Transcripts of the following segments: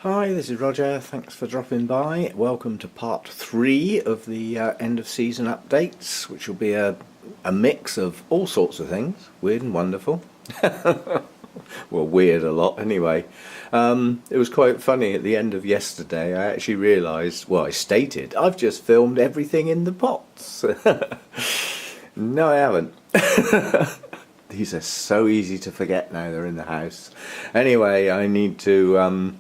Hi, this is Roger. Thanks for dropping by. Welcome to part 3 of the end of season updates, which will be a mix of all sorts of things, weird and wonderful. Well, weird a lot anyway. It was quite funny at the end of yesterday. I actually realised, well, I stated, I've just filmed everything in the pots. No, I haven't. These are so easy to forget now they're in the house. Anyway, I need to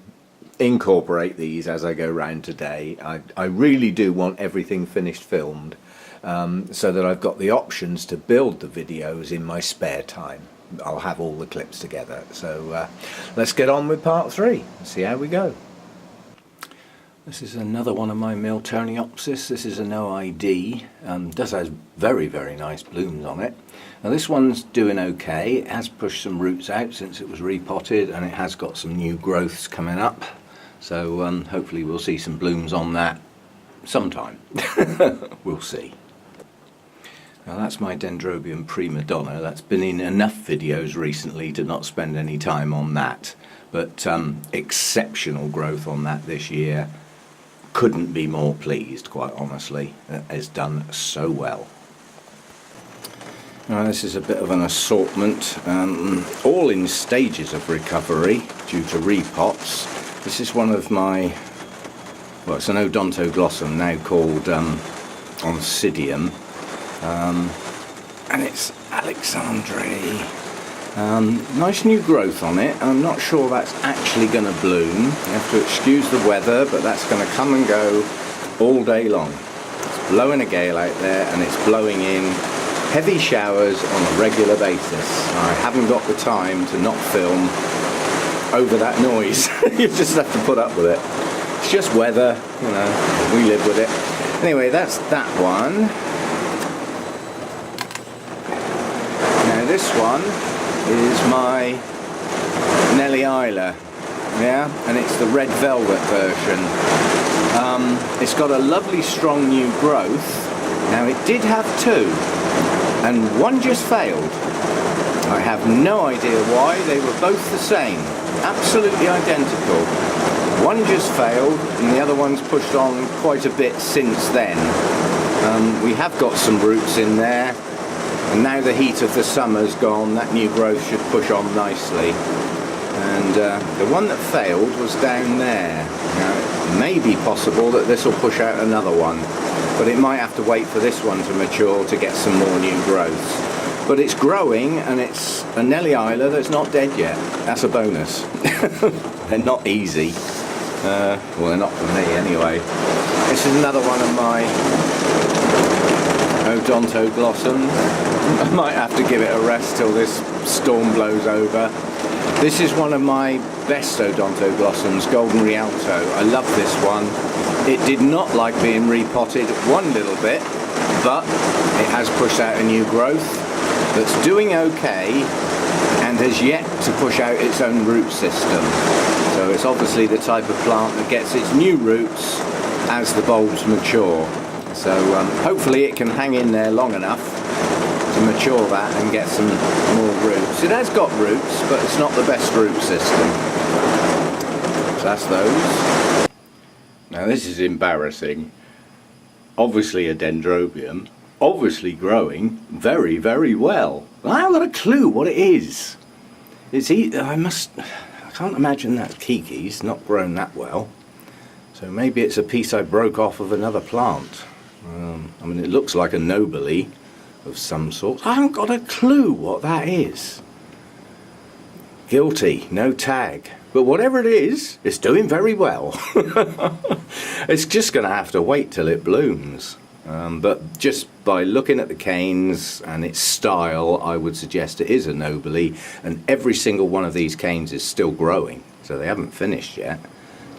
incorporate these as I go round today. I really do want everything finished filmed so that I've got the options to build the videos in my spare time. I'll have all the clips together. So let's get on with part 3 and see how we go. This is another one of my miltoniopsis. This is an OID. Does have very nice blooms on it. Now this one's doing okay. It has pushed some roots out since it was repotted, and it has got some new growths coming up. So hopefully we'll see some blooms on that sometime. We'll see. Now that's my Dendrobium Premadonna. That's been in enough videos recently to not spend any time on that. But exceptional growth on that this year. Couldn't be more pleased, quite honestly. It has done so well. Now this is a bit of an assortment, all in stages of recovery due to repots. This is one of my, well, it's an Odontoglossum now called Oncidium. And it's Alexandre. Nice new growth on it. I'm not sure that's actually going to bloom. You have to excuse the weather, but that's going to come and go all day long. It's blowing a gale out there, and it's blowing in heavy showers on a regular basis. I haven't got the time to not film over that noise. You just have to put up with it. It's just weather, you know, we live with it. Anyway, that's that one. Now this one is my Laelia, yeah, and it's the red velvet version. It's got a lovely strong new growth. Now it did have 2, and one just failed. I have no idea why. They were both the same, absolutely identical. One just failed, and the other one's pushed on quite a bit since then. We have got some roots in there. And now the heat of the summer's gone, that new growth should push on nicely. And the one that failed was down there. Now, it may be possible that this will push out another one, but it might have to wait for this one to mature to get some more new growths. But it's growing, and it's a Laelia that's not dead yet. That's a bonus. They're not easy. Well, they're not for me anyway. This is another one of my Odontoglossums. I might have to give it a rest till this storm blows over. This is one of my best Odontoglossums, Golden Rialto. I love this one. It did not like being repotted one little bit, but it has pushed out a new growth that's doing okay and has yet to push out its own root system. So it's obviously the type of plant that gets its new roots as the bulbs mature. So hopefully it can hang in there long enough to mature that and get some more roots. It has got roots, but it's not the best root system. So that's those. Now this is embarrassing. Obviously a Dendrobium, obviously growing very well. I haven't got a clue what it is. I can't imagine that's Kiki's, not grown that well. So maybe it's a piece I broke off of another plant. I mean, it looks like a nobile of some sort. I haven't got a clue what that is. Guilty, no tag. But whatever it is, it's doing very well. It's just going to have to wait till it blooms. But just by looking at the canes and its style, I would suggest it is a nobile. And every single one of these canes is still growing, so they haven't finished yet.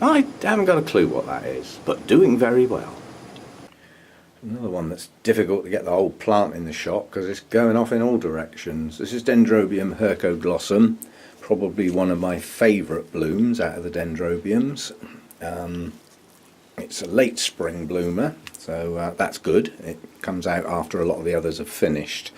I haven't got a clue what that is, but doing very well. Another one that's difficult to get the whole plant in the shot because it's going off in all directions. This is Dendrobium HIPAA Key, probably one of my favourite blooms out of the Dendrobiums. It's a late spring bloomer, so that's good. It comes out after a lot of the others have finished.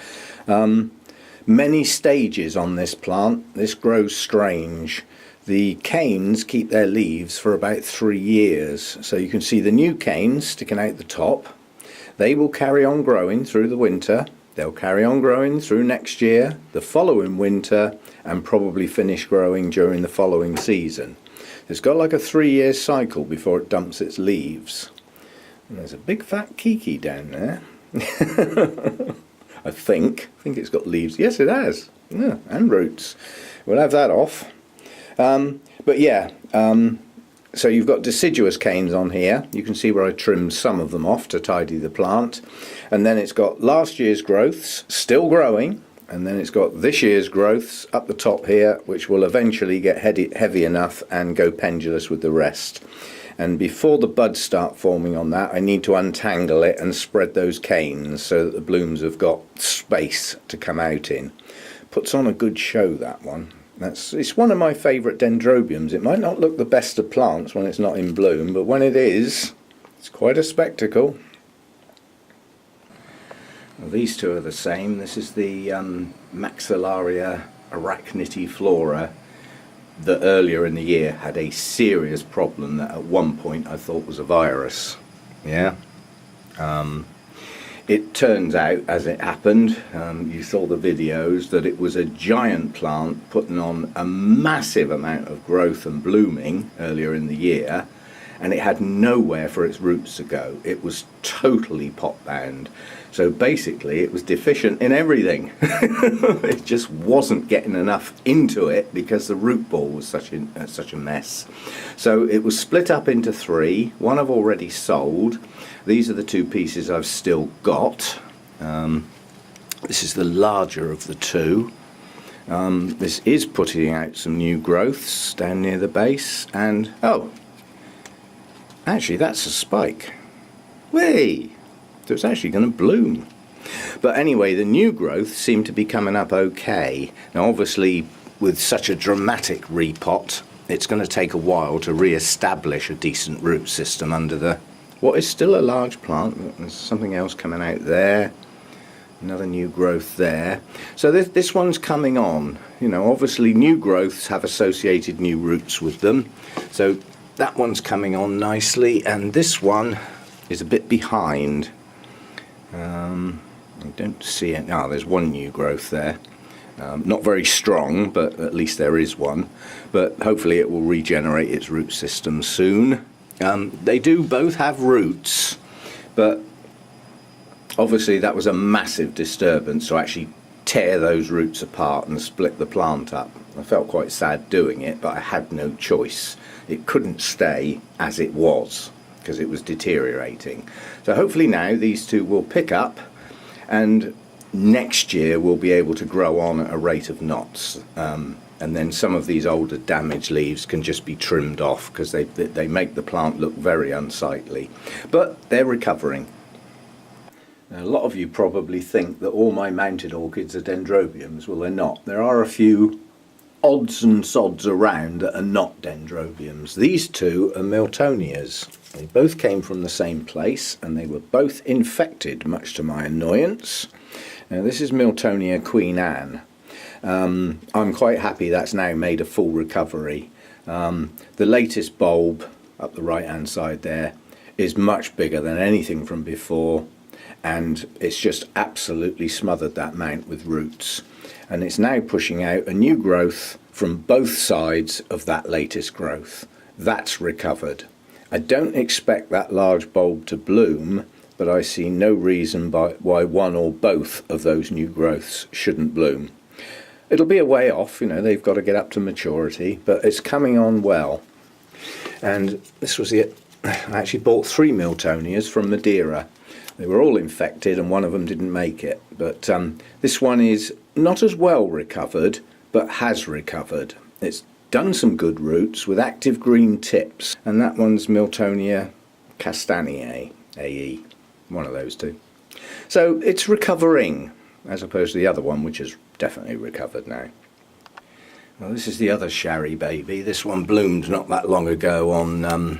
Many stages on this plant. This grows strange. the canes keep their leaves for about 3 years. So you can see the new canes sticking out the top. They will carry on growing through the winter. They'll carry on growing through next year, the following winter, and probably finish growing during the following season. It's got like a 3-year cycle before it dumps its leaves. And there's a big fat kiki down there. I think it's got leaves. Yes, it has. Yeah, and roots. We'll have that off. But yeah, so you've got deciduous canes on here. You can see where I trimmed some of them off to tidy the plant. And then it's got last year's growths still growing. And then it's got this year's growths up the top here, which will eventually get heavy enough and go pendulous with the rest. And before the buds start forming on that, I need to untangle it and spread those canes so that the blooms have got space to come out in. Puts on a good show, that one. It's one of my favourite dendrobiums. It might not look the best of plants when it's not in bloom, but when it is, it's quite a spectacle. Well, these two are the same. This is the Maxillaria arachniflora that earlier in the year had a serious problem that at one point I thought was a virus. Yeah. It turns out, as it happened, you saw the videos, that it was a giant plant putting on a massive amount of growth and blooming earlier in the year, and it had nowhere for its roots to go. It was totally pot bound. So basically it was deficient in everything. It just wasn't getting enough into it because the root ball was such a mess. So it was split up into 3. One I've already sold. These are the 2 pieces I've still got. This is the larger of the 2. This is putting out some new growths down near the base, and oh, actually that's a spike. Whee! So it's actually going to bloom. But anyway, the new growth seem to be coming up okay. Now obviously with such a dramatic repot, it's going to take a while to re-establish a decent root system under the what is still a large plant. There's something else coming out there, another new growth there. So this one's coming on. You know, obviously new growths have associated new roots with them, so that one's coming on nicely, and this one is a bit behind. I don't see it. Ah, there's one new growth there. Not very strong, but at least there is one. But hopefully it will regenerate its root system soon. They do both have roots, but obviously that was a massive disturbance to actually tear those roots apart and split the plant up. I felt quite sad doing it, but I had no choice. It couldn't stay as it was because it was deteriorating. So hopefully now these 2 will pick up, and next year we'll be able to grow on at a rate of knots. And then some of these older damaged leaves can just be trimmed off because they make the plant look very unsightly. But they're recovering. Now, a lot of you probably think that all my mounted orchids are dendrobiums. Well, they're not. There are a few odds and sods around that are not dendrobiums. These 2 are miltonias. They both came from the same place and they were both infected, much to my annoyance. Now this is Miltonia Queen Anne. I'm quite happy that's now made a full recovery. The latest bulb up the right hand side there is much bigger than anything from before, and it's just absolutely smothered that mount with roots, and it's now pushing out a new growth from both sides of that latest growth. That's recovered. I don't expect that large bulb to bloom, but I see no reason why one or both of those new growths shouldn't bloom. It'll be a way off, you know, they've got to get up to maturity, but it's coming on well. And this was it. I actually bought 3 miltonias from Madeira. They were all infected and one of them didn't make it. But this one is not as well recovered, but has recovered. It's done some good roots with active green tips, and that one's Miltonia Castelli, AE, one of those 2. So it's recovering, as opposed to the other one, which has definitely recovered now. Well, this is the other sherrybaby. This one bloomed not that long ago on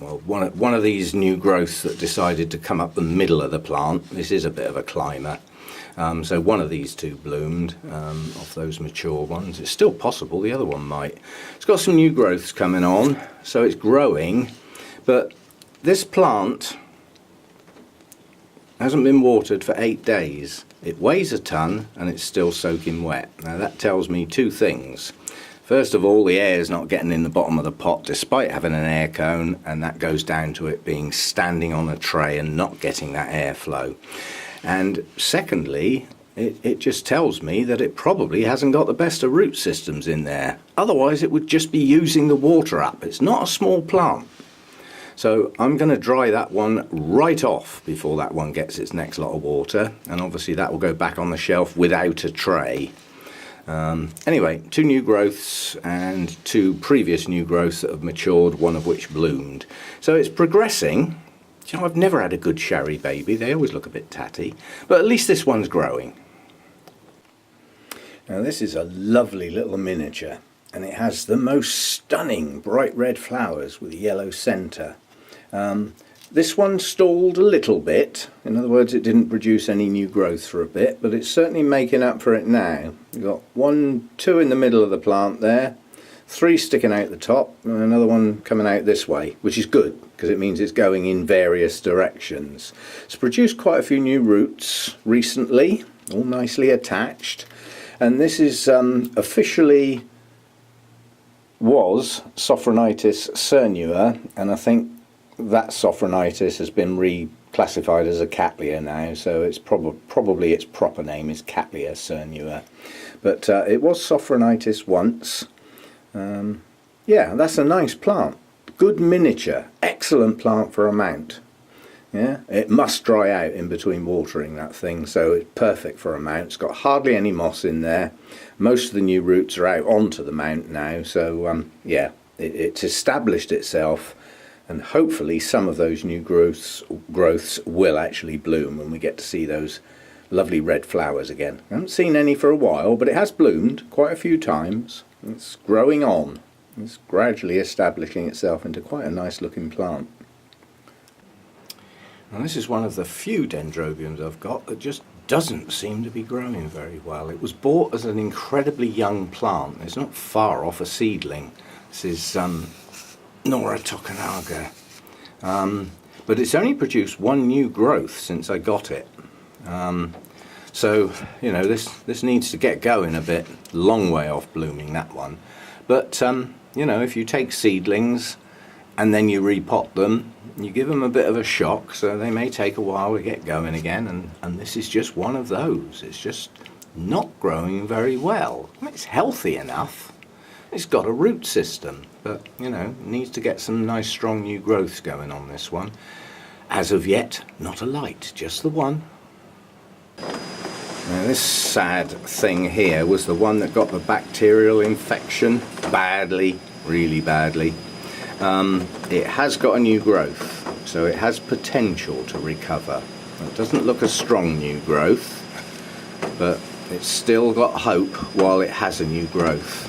well, one of these new growths that decided to come up the middle of the plant. This is a bit of a climber. So one of these two bloomed off those mature ones. It's still possible the other one might. It's got some new growths coming on, so it's growing, but this plant hasn't been watered for 8 days. It weighs a ton and it's still soaking wet. Now that tells me two things. First of all, the air is not getting in the bottom of the pot despite having an air cone, and that goes down to it being standing on a tray and not getting that airflow. And secondly, it just tells me that it probably hasn't got the best of root systems in there. Otherwise it would just be using the water up. It's not a small plant. So I'm going to dry that one right off before that one gets its next lot of water, and obviously that will go back on the shelf without a tray. Anyway, two new growths and two previous new growths that have matured, one of which bloomed. So it's progressing. You know, I've never had a good sherry baby. They always look a bit tatty, but at least this one's growing. Now this is a lovely little miniature, and it has the most stunning bright red flowers with a yellow centre. This one stalled a little bit. In other words, it didn't produce any new growth for a bit, but it's certainly making up for it now. You've got 1, 2 in the middle of the plant there, 3 sticking out the top, and another one coming out this way, which is good because it means it's going in various directions. It's produced quite a few new roots recently, all nicely attached, and this is officially was Sophronitis cernua, and I think that Sophronitis has been reclassified as a Cattleya now, so it's probably its proper name is Cattleya cernua, but it was Sophronitis once. Yeah, that's a nice plant, good miniature, excellent plant for a mount. Yeah, it must dry out in between watering, that thing, so it's perfect for a mount. It's got hardly any moss in there. Most of the new roots are out onto the mount now, so yeah, it's established itself, and hopefully some of those new growths will actually bloom when we get to see those lovely red flowers again. I haven't seen any for a while, but it has bloomed quite a few times. It's growing on. It's gradually establishing itself into quite a nice looking plant. And this is one of the few dendrobiums I've got that just doesn't seem to be growing very well. It was bought as an incredibly young plant. It's not far off a seedling. This is Nora Tokunaga. But it's only produced one new growth since I got it. So, you know, this needs to get going a bit. Long way off blooming, that one. But, you know, if you take seedlings and then you repot them, you give them a bit of a shock, so they may take a while to get going again, and this is just one of those. It's just not growing very well. It's healthy enough. It's got a root system, but, you know, needs to get some nice strong new growths going on this one. As of yet, not a light, just the one. Now this sad thing here was the one that got the bacterial infection badly, really badly. It has got a new growth, so it has potential to recover. It doesn't look a strong new growth, but it's still got hope while it has a new growth.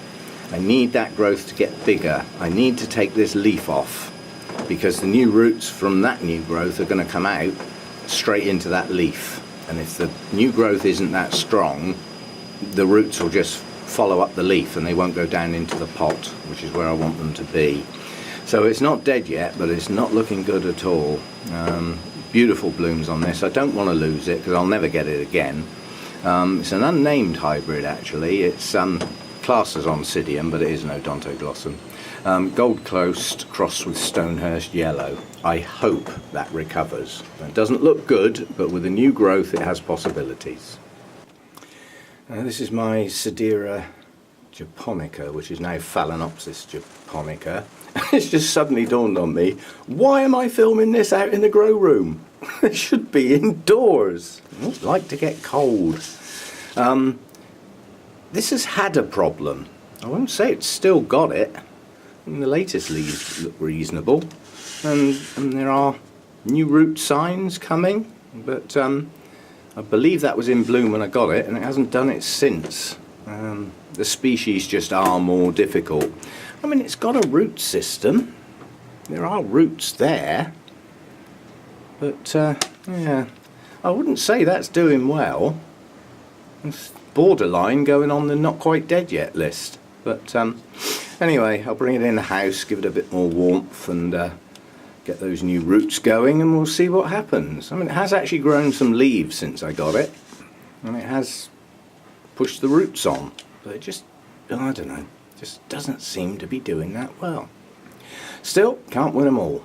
I need that growth to get bigger. I need to take this leaf off, because the new roots from that new growth are going to come out straight into that leaf. And if the new growth isn't that strong, the roots will just follow up the leaf and they won't go down into the pot, which is where I want them to be. So it's not dead yet, but it's not looking good at all. Beautiful blooms on this. I don't want to lose it because I'll never get it again. It's an unnamed hybrid actually. It's classed as Oncidium, but it is an Odontoglossum. Gold Close crossed with Stonehurst Yellow. I hope that recovers. It doesn't look good, but with a new growth it has possibilities. This is my Sadirah Japonica, which is now Phalaenopsis Japonica. It's just suddenly dawned on me, why am I filming this out in the grow room? It should be indoors. I don't like to get cold. This has had a problem. I won't say it's still got it. The latest leaves look reasonable, and there are new root signs coming, but I believe that was in bloom when I got it, and it hasn't done it since. The species just are more difficult. I mean, it's got a root system, there are roots there, but yeah, I wouldn't say that's doing well. It's borderline going on the not quite dead yet list. But anyway, I'll bring it in the house, give it a bit more warmth, and get those new roots going, and we'll see what happens. I mean, it has actually grown some leaves since I got it, and it has pushed the roots on, but it just, I don't know, just doesn't seem to be doing that well. Still, can't win them all.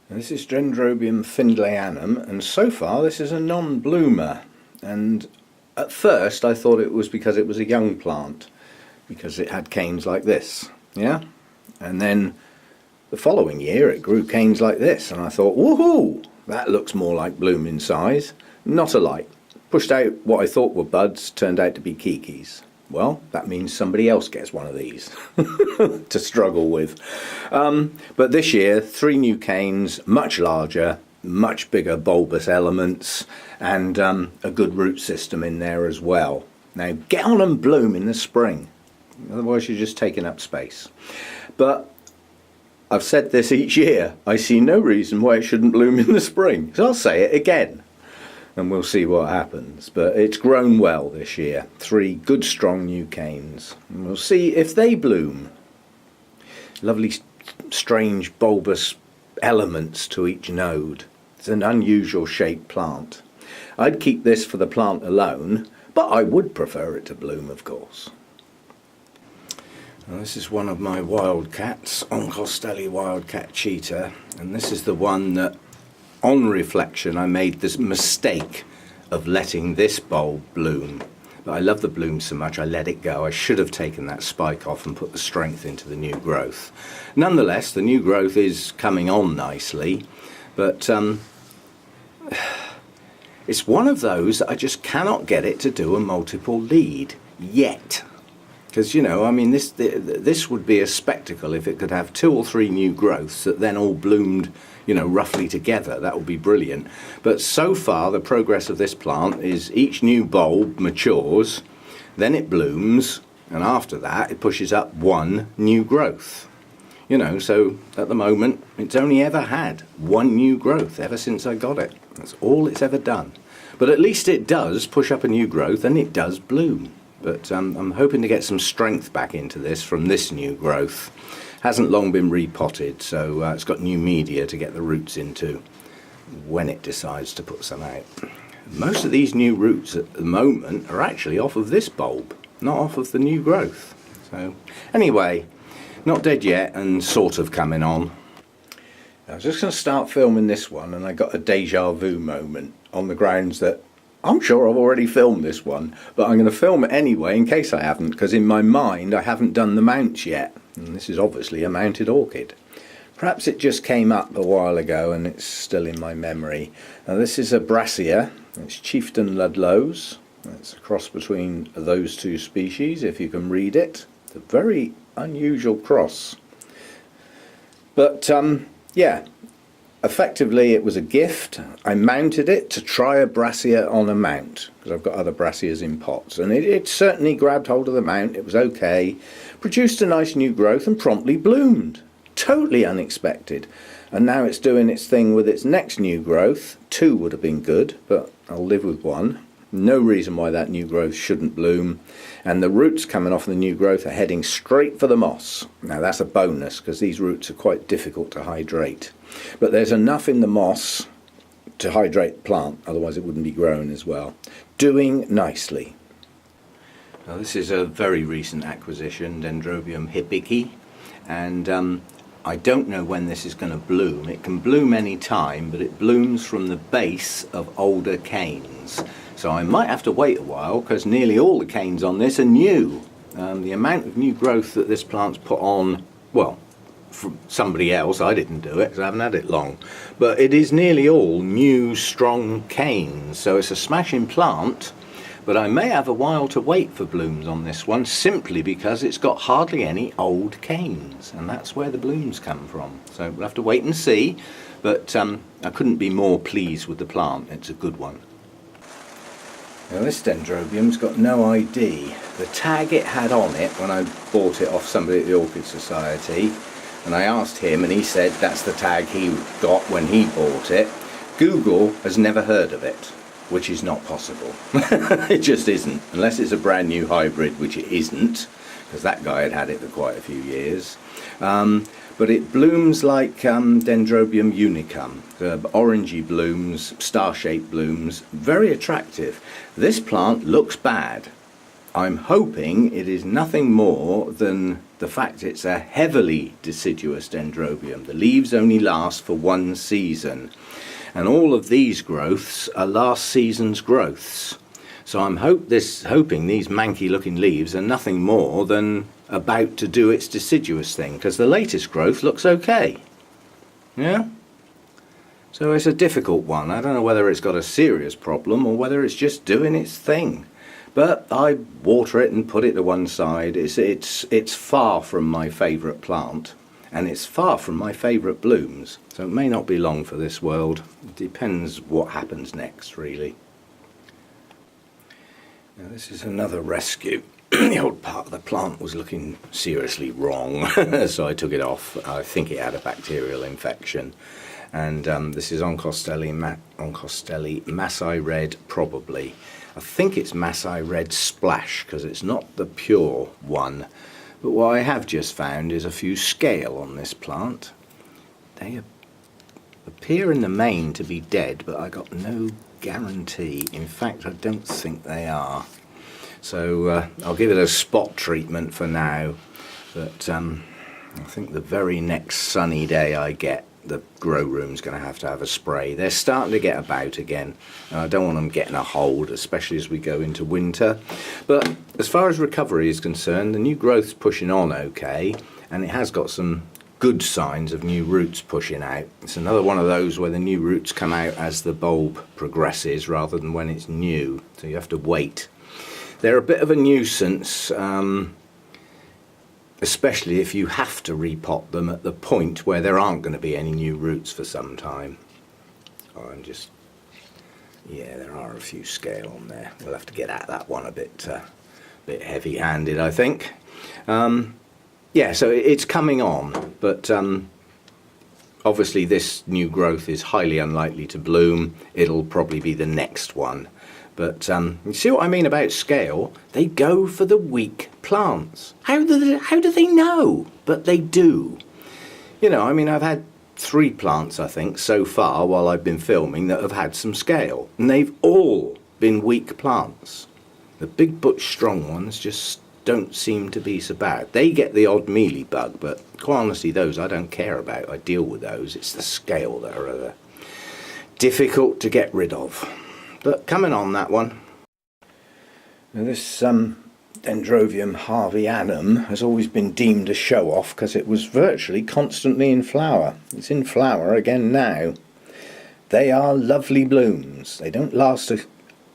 And this is Dendrobium Findlayanum, and so far this is a non-bloomer, and at first I thought it was because it was a young plant, because it had canes like this, yeah? And then the following year it grew canes like this, and I thought, woohoo, that looks more like blooming size. Not alike. Pushed out what I thought were buds, turned out to be kikis. Well, that means somebody else gets one of these to struggle with. But this year, 3 new canes, much larger, much bigger bulbous elements, and a good root system in there as well. Now, get on and bloom in the spring. Otherwise you're just taking up space. But I've said this each year, I see no reason why it shouldn't bloom in the spring. So I'll say it again, and we'll see what happens. But it's grown well this year. 3 good strong new canes. And we'll see if they bloom. Lovely strange bulbous elements to each node. It's an unusual shaped plant. I'd keep this for the plant alone, but I would prefer it to bloom, of course. Now, this is one of my wildcats, Castelli wildcat cheetah, and this is the one that, on reflection, I made this mistake of letting this bulb bloom. But I love the bloom so much I let it go. I should have taken that spike off and put the strength into the new growth. Nonetheless, the new growth is coming on nicely, but it's one of those that I just cannot get it to do a multiple lead yet. Because, you know, I mean, this would be a spectacle if it could have 2 or 3 new growths that then all bloomed, you know, roughly together. That would be brilliant. But so far, the progress of this plant is each new bulb matures, then it blooms, and after that, it pushes up 1 new growth. You know, so at the moment, it's only ever had 1 new growth ever since I got it. That's all it's ever done. But at least it does push up a new growth, and it does bloom. But I'm hoping to get some strength back into this from this new growth. Hasn't long been repotted, so it's got new media to get the roots into when it decides to put some out. Most of these new roots at the moment are actually off of this bulb, not off of the new growth. So anyway, not dead yet and sort of coming on. I was just going to start filming this one, and I got a deja vu moment on the grounds that I'm sure I've already filmed this one, but I'm going to film it anyway in case I haven't, because in my mind I haven't done the mounts yet. And this is obviously a mounted orchid. Perhaps it just came up a while ago and it's still in my memory. Now this is a Brassia. It's Chieftain Ludlows. It's a cross between those 2 species, if you can read it. It's a very unusual cross. But yeah. Effectively, it was a gift. I mounted it to try a Brassia on a mount, because I've got other Brassias in pots, and it certainly grabbed hold of the mount. It was okay, produced a nice new growth, and promptly bloomed. Totally unexpected. And now it's doing its thing with its next new growth. 2 would have been good, but I'll live with 1. No reason why that new growth shouldn't bloom. And the roots coming off the new growth are heading straight for the moss. Now that's a bonus, because these roots are quite difficult to hydrate. But there's enough in the moss to hydrate the plant, otherwise it wouldn't be growing as well. Doing nicely. Now this is a very recent acquisition, Dendrobium HIPAA Key, and I don't know when this is going to bloom. It can bloom any time, but it blooms from the base of older canes. So I might have to wait a while, because nearly all the canes on this are new. The amount of new growth that this plant's put on, well, from somebody else, I didn't do it because I haven't had it long, but it is nearly all new strong canes, so it's a smashing plant. But I may have a while to wait for blooms on this one, simply because it's got hardly any old canes, and that's where the blooms come from. So we'll have to wait and see, but I couldn't be more pleased with the plant. It's a good one. Now this Dendrobium's got no ID. The tag it had on it when I bought it off somebody at the Orchid Society And I asked him, and he said that's the tag he got when he bought it. Google has never heard of it, which is not possible. It just isn't, unless it's a brand new hybrid, which it isn't, because that guy had had it for quite a few years. But it blooms like Dendrobium unicum, orangey blooms, star-shaped blooms, very attractive. This plant looks bad. I'm hoping it is nothing more than the fact it's a heavily deciduous dendrobium. The leaves only last for one season, and all of these growths are last season's growths. So I'm hoping these manky looking leaves are nothing more than about to do its deciduous thing, because the latest growth looks okay. Yeah? So it's a difficult one. I don't know whether it's got a serious problem or whether it's just doing its thing. But I water it and put it to one side. It's far from my favourite plant, and it's far from my favourite blooms. So it may not be long for this world. It depends what happens next, really. Now this is another rescue. The old part of the plant was looking seriously wrong, so I took it off. I think it had a bacterial infection. And this is Castelli Masai Red, probably. I think it's Masai Red Splash, because it's not the pure one. But what I have just found is a few scale on this plant. They appear in the main to be dead, but I got no guarantee. In fact, I don't think they are. So I'll give it a spot treatment for now, but I think the very next sunny day I get, the grow room's going to have a spray. They're starting to get about again, and I don't want them getting a hold, especially as we go into winter. But as far as recovery is concerned, the new growth's pushing on okay, and it has got some good signs of new roots pushing out. It's another one of those where the new roots come out as the bulb progresses rather than when it's new, so you have to wait. They're a bit of a nuisance, especially if you have to repot them at the point where there aren't going to be any new roots for some time. Oh, yeah, there are a few scale on there. We'll have to get at that one a bit heavy-handed, I think. Yeah, so it's coming on, but obviously this new growth is highly unlikely to bloom. It'll probably be the next one. But you see what I mean about scale? They go for the weak plants. How do they know? But they do. You know, I mean, I've had 3 plants, I think, so far while I've been filming that have had some scale. And they've all been weak plants. The big butch strong ones just don't seem to be so bad. They get the odd mealy bug, but quite honestly, those I don't care about. I deal with those. It's the scale that are difficult to get rid of. But coming on that one. Now this Dendrobium Harveyanum has always been deemed a show-off because it was virtually constantly in flower. It's in flower again now. They are lovely blooms. They don't last a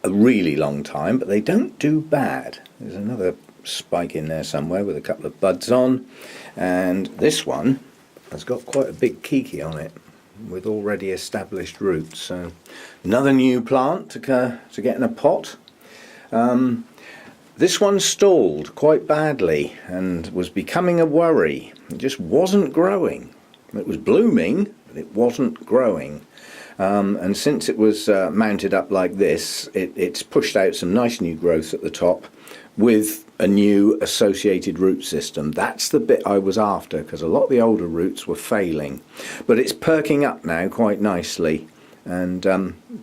really long time, but they don't do bad. There's another spike in there somewhere with a couple of buds on, and this one has got quite a big kiki on it with already established roots. So another new plant to get in a pot. This one stalled quite badly and was becoming a worry. It just wasn't growing. It was blooming, but it wasn't growing. And since it was mounted up like this, it's pushed out some nice new growth at the top with a new associated root system. That's the bit I was after, because a lot of the older roots were failing. But it's perking up now quite nicely, and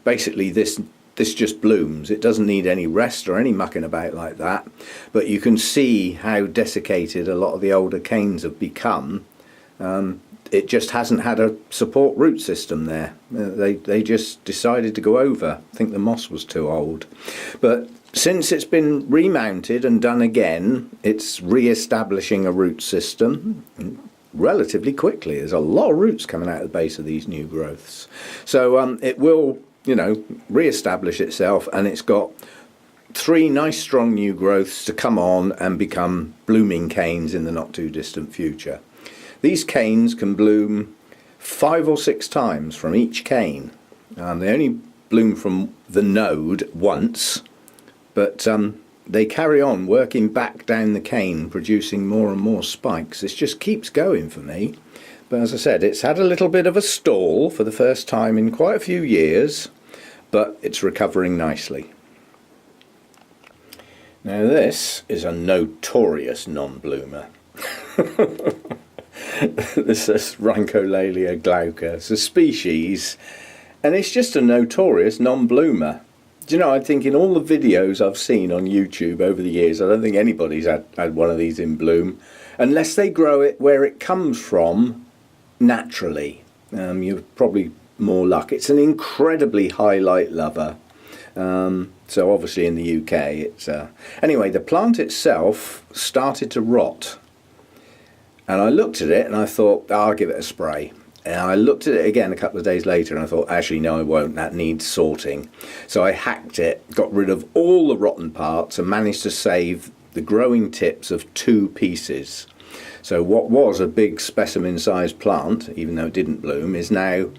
basically this just blooms. It doesn't need any rest or any mucking about like that, but you can see how desiccated a lot of the older canes have become. It just hasn't had a support root system there. They just decided to go over. I think the moss was too old. But since it's been remounted and done again, it's re-establishing a root system relatively quickly. There's a lot of roots coming out of the base of these new growths. So it will, you know, re-establish itself, and it's got 3 nice strong new growths to come on and become blooming canes in the not too distant future. These canes can bloom 5 or 6 times from each cane. They only bloom from the node once, but they carry on working back down the cane, producing more and more spikes. This just keeps going for me. But as I said, it's had a little bit of a stall for the first time in quite a few years, but it's recovering nicely. Now this is a notorious non-bloomer. This is Ranko Laelia Glaucus, a species, and it's just a notorious non-bloomer. Do you know, I think in all the videos I've seen on YouTube over the years, I don't think anybody's had one of these in bloom, unless they grow it where it comes from naturally. You've probably more luck. It's an incredibly high light lover. So obviously in the UK it's anyway, the plant itself started to rot, and I looked at it and I thought, oh, I'll give it a spray. And I looked at it again a couple of days later and I thought, actually no, I won't, that needs sorting. So I hacked it, got rid of all the rotten parts and managed to save the growing tips of 2 pieces. So what was a big specimen sized plant, even though it didn't bloom, is now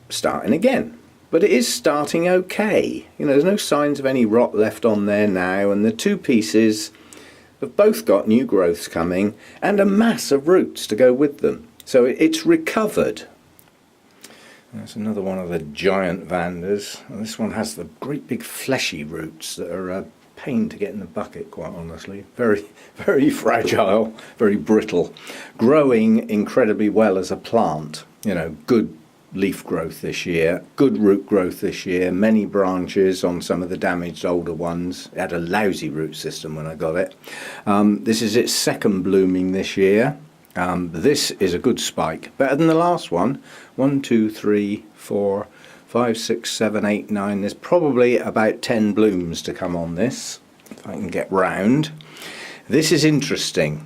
starting again. But it is starting okay. You know, there's no signs of any rot left on there now, and the 2 pieces have both got new growths coming and a mass of roots to go with them. So it's recovered. That's another one of the giant Vandas. And this one has the great big fleshy roots that are a pain to get in the bucket, quite honestly. Very, very fragile, very brittle. Growing incredibly well as a plant. You know, good leaf growth this year, good root growth this year, many branches on some of the damaged older ones. It had a lousy root system when I got it. This is its 2nd blooming this year. This is a good spike, better than the last one. 1, 2, 3, 4, 5, 6, 7, 8, 9. There's probably about 10 blooms to come on this, if I can get round. This is interesting.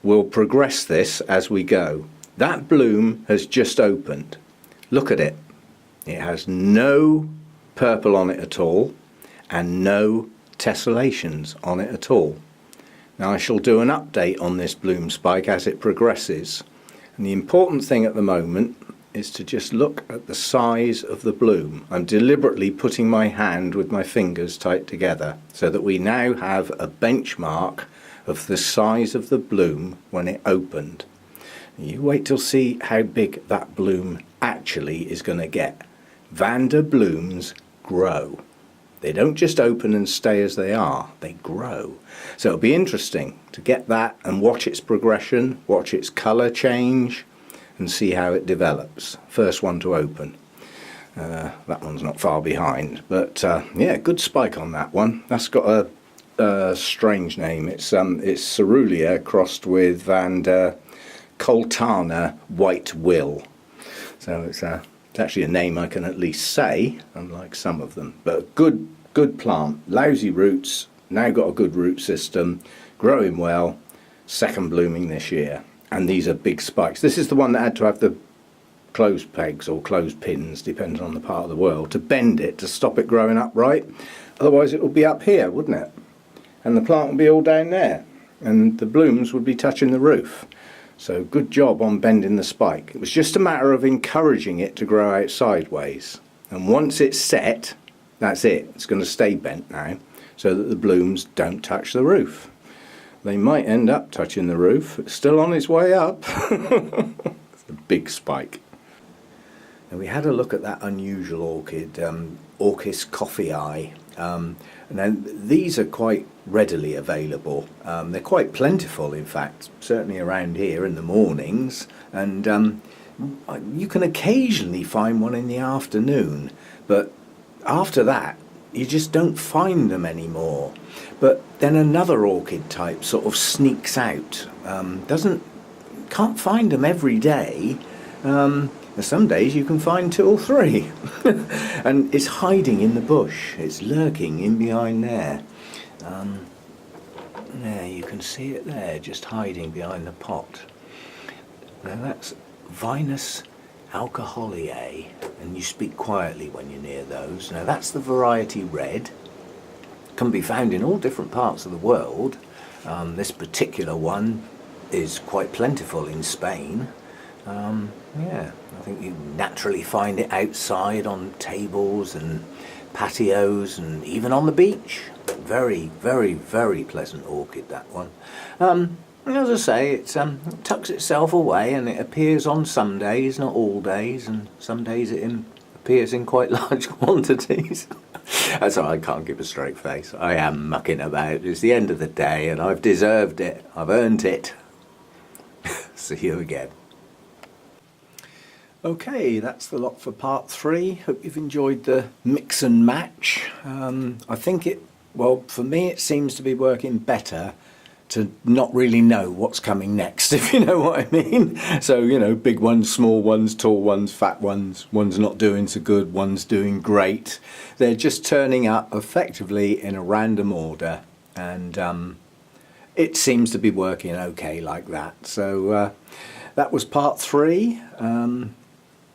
We'll progress this as we go. That bloom has just opened. Look at it. It has no purple on it at all and no tessellations on it at all. Now I shall do an update on this bloom spike as it progresses, and the important thing at the moment is to just look at the size of the bloom. I'm deliberately putting my hand with my fingers tight together so that we now have a benchmark of the size of the bloom when it opened. You wait till see how big that bloom actually is going to get. Vanda blooms grow. They don't just open and stay as they are, they grow. So it'll be interesting to get that and watch its progression, watch its colour change and see how it develops. First one to open. That one's not far behind, but yeah, good spike on that one. That's got a strange name. It's Cerulean crossed with Vanda Coltana White Will. So it's actually a name I can at least say, unlike some of them. But good plant, lousy roots, now got a good root system, growing well, 2nd blooming this year. And these are big spikes. This is the one that had to have the clothes pegs or clothes pins, depending on the part of the world, to bend it to stop it growing upright. Otherwise it would be up here, wouldn't it? And the plant would be all down there, and the blooms would be touching the roof. So good job on bending the spike. It was just a matter of encouraging it to grow out sideways. And once it's set, that's it. It's going to stay bent now so that the blooms don't touch the roof. They might end up touching the roof. It's still on its way up. It's a big spike. And we had a look at that unusual orchid, Orcas Coffee. And then these are quite readily available. They're quite plentiful, in fact, certainly around here in the mornings, and you can occasionally find one in the afternoon, but after that you just don't find them anymore. But then another orchid type sort of sneaks out. Can't find them every day. Some days you can find 2 or 3. And it's hiding in the bush. It's lurking in behind there. There, you can see it there, just hiding behind the pot. Now that's Vinus alcoholiae, and you speak quietly when you're near those. Now that's the variety red. Can be found in all different parts of the world. This particular one is quite plentiful in Spain. Yeah, I think you naturally find it outside on tables and patios and even on the beach. Very, very, very pleasant orchid, that one. And as I say, it tucks itself away and it appears on some days, not all days, and some days it appears in quite large quantities. That's all right, I can't keep a straight face. I am mucking about. It's the end of the day and I've deserved it. I've earned it. See you again. Okay, that's the lot for part 3. Hope you've enjoyed the mix and match. I think well, for me it seems to be working better to not really know what's coming next, if you know what I mean. So, you know, big ones, small ones, tall ones, fat ones, one's not doing so good, one's doing great. They're just turning up effectively in a random order, and it seems to be working okay like that. So that was part 3.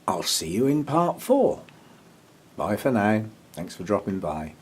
I'll see you in part 4. Bye for now. Thanks for dropping by.